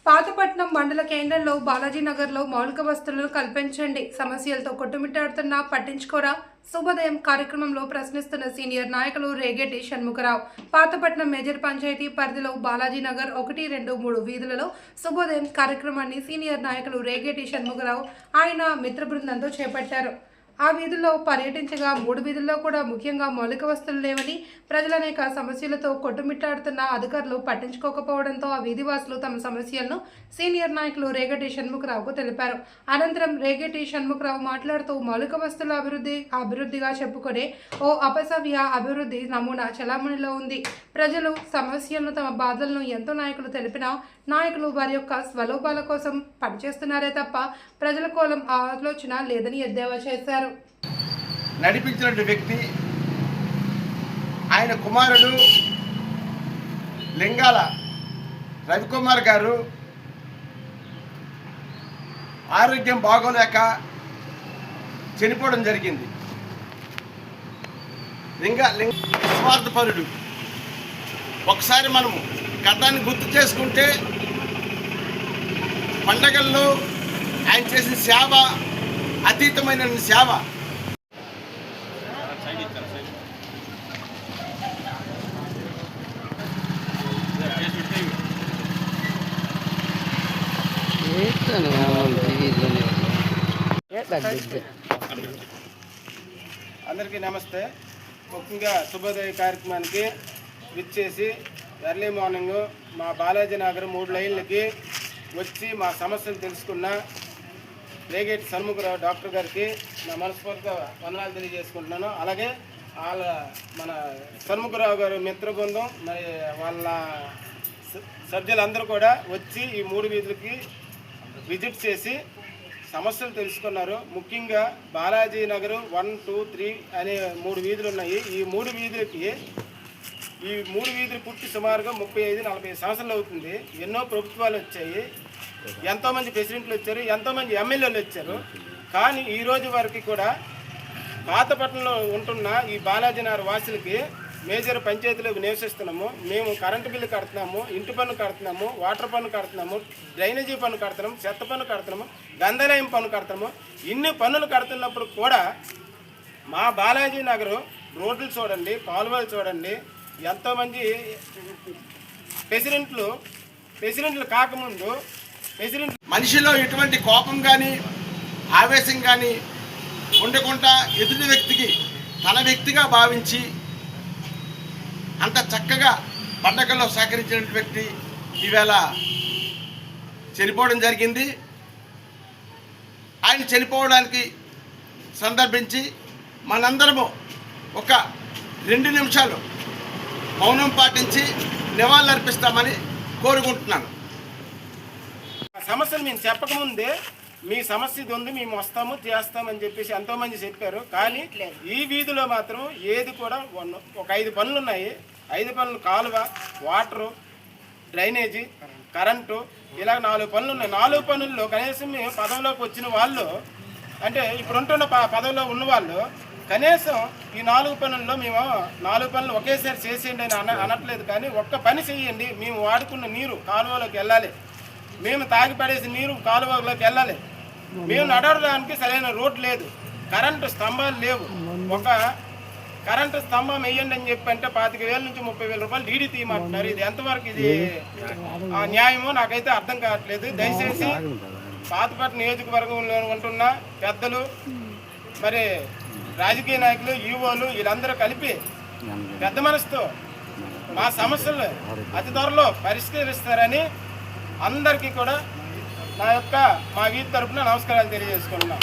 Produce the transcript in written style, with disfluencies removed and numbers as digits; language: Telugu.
పాతపట్నం మండల కేంద్రంలో బాలాజీనగర్లో మౌలిక వసతులను కల్పించండి, సమస్యలతో కొట్టుమిట్టాడుతున్నా పట్టించుకోరా. శుభోదయం కార్యక్రమంలో ప్రశ్నిస్తున్న సీనియర్ నాయకులు రేగేటి షణ్ముఖరావు. పాతపట్నం మేజర్ పంచాయతీ పరిధిలో బాలాజీనగర్ 1, 2, 3 వీధులలో శుభోదయం కార్యక్రమాన్ని సీనియర్ నాయకులు రేగేటి షణ్ముఖరావు ఆయన మిత్ర బృందంతో చేపట్టారు. ఆ వీధుల్లో పర్యటించగా 3 వీధుల్లో కూడా ముఖ్యంగా మౌలిక వసతులు లేవని, ప్రజలు అనేక సమస్యలతో కొట్టుమిట్టాడుతున్న అధికారులు పట్టించుకోకపోవడంతో ఆ వీధివాసులు తమ సమస్యలను సీనియర్ నాయకులు రేగటి షణ్ముఖరావుకు తెలిపారు. అనంతరం రేగటి షణ్ముఖరావు మాట్లాడుతూ మౌలిక వసతుల అభివృద్ధిగా చెప్పుకునే ఓ అపసవ్య అభివృద్ధి నమూనా చలామణిలో ఉంది. ప్రజలు సమస్యలను తమ బాధలను ఎంతో నాయకులు తెలిపినా నాయకులు వారి యొక్క స్వలోపాల కోసం పనిచేస్తున్నారే తప్ప ప్రజల కోలం ఆలోచన లేదని ఎద్దేవా చేశారు. నడిపించిన వ్యక్తి ఆయన కుమారుడు లింగాల రవికుమార్ గారు ఆరోగ్యం బాగోలేక చనిపోవడం జరిగింది. స్వార్థపరుడు. ఒకసారి మనము గతాన్ని గుర్తు చేసుకుంటే పండగల్లో ఆయన చేసిన సేవ అతీతమైన సేవ. అందరికీ నమస్తే. ముఖ్యంగా శుభోదయ కార్యక్రమానికి విచ్చేసి ఎర్లీ మార్నింగ్ మా బాలాజీ నగర్ 3 లైన్లకి వచ్చి మా సమస్యలు తెలుసుకున్న రేగేటి షణ్ముఖరావు డాక్టర్ గారికి నా మనస్ఫూర్తిగా వందనాలు తెలియజేసుకుంటున్నాను. అలాగే మన షణ్ముఖరావు గారు మిత్ర బృందం మరి వాళ్ళ సభ్యులందరూ కూడా వచ్చి ఈ 3 వీధులకి విజిట్ చేసి సమస్యలు తెలుసుకున్నారు. ముఖ్యంగా బాలాజీ నగర్ 1, 2, 3 అనే 3 వీధులు ఉన్నాయి. ఈ 3 వీధులు పుట్టి సుమారుగా 35-40 సంవత్సరాలు అవుతుంది. ఎన్నో ప్రభుత్వాలు వచ్చాయి, ఎంతోమంది ప్రెసిడెంట్లు వచ్చారు, ఎంతోమంది ఎమ్మెల్యేలు వచ్చారు. కానీ ఈ రోజు వరకు కూడా పాతపట్నంలో ఉంటున్న ఈ బాలాజీ నగర్ వాసులకి మేజర్ పంచాయతీలో నివసిస్తున్నాము. మేము కరెంటు బిల్లు కడుతున్నాము, ఇంటి పన్ను కడుతున్నాము, వాటర్ పన్ను కడుతున్నాము, డ్రైనేజీ పన్ను కడుతున్నాము, చెత్త పన్ను కడుతున్నాము, గంధాలయం పన్ను కడుతున్నాము. ఇన్ని పన్నులు కడుతున్నప్పుడు కూడా మా బాలాజీ నగర్ రోడ్లు చూడండి, కాలువలు చూడండి. ఎంతోమంది ప్రెసిడెంట్లు కాకముందు మనిషిలో ఎటువంటి కోపం కానీ ఆవేశం కానీ ఉండకుండా ఎదుటి వ్యక్తికి తన వ్యక్తిగా భావించి అంత చక్కగా పండగల్లో సహకరించిన వ్యక్తి ఈవేళ చనిపోవడం జరిగింది. ఆయన చనిపోవడానికి సందర్భించి మనందరము ఒక 2 నిమిషాలు మౌనం పాటించి నివాళులర్పిస్తామని కోరుకుంటున్నాను. సమస్యలు మేము చెప్పకముందే మీ సమస్య ఇది ఉంది, మేము వస్తాము చేస్తామని చెప్పేసి ఎంతోమంది చెప్పారు. కానీ ఈ వీధిలో మాత్రం ఏది కూడా ఒక 5 పనులు ఉన్నాయి. 5 పనులు కాలువ, వాటరు, డ్రైనేజీ, కరెంటు, ఇలా 4 పనులు ఉన్నాయి. 4 పనుల్లో కనీసం మేము పదవిలోకి వచ్చిన వాళ్ళు, అంటే ఇప్పుడు ఉంటున్న పదవిలో ఉన్నవాళ్ళు కనీసం ఈ 4 పనుల్లో మేము 4 పనులు ఒకేసారి చేసేయండి అని అనట్లేదు. కానీ ఒక్క పని చేయండి, మేము వాడుకున్న నీరు కాలువలోకి వెళ్ళాలి, మేము తాగి పడేసి నీరు కాలువలోకి వెళ్ళాలి, మేము నడవడానికి సరైన రోడ్ లేదు, కరెంటు స్తంభాలు లేవు. ఒక కరెంటు స్తంభం వేయండి అని చెప్పి అంటే 25,000 నుంచి 30,000 రూపాయలు డీడీ తీయమంటున్నారు. ఇది ఎంతవరకు ఇది న్యాయమో నాకైతే అర్థం కావట్లేదు. దయచేసి పాతపట్నం నియోజకవర్గంలో ఉంటున్న పెద్దలు, మరి రాజకీయ నాయకులు, ఈవోలు వీళ్ళందరూ కలిపి పెద్ద మనసుతో మా సమస్యలు అతి త్వరలో పరిష్కరిస్తారని అందరికీ కూడా మా వీధి తరపున నమస్కారాలు తెలియజేసుకుంటున్నాం.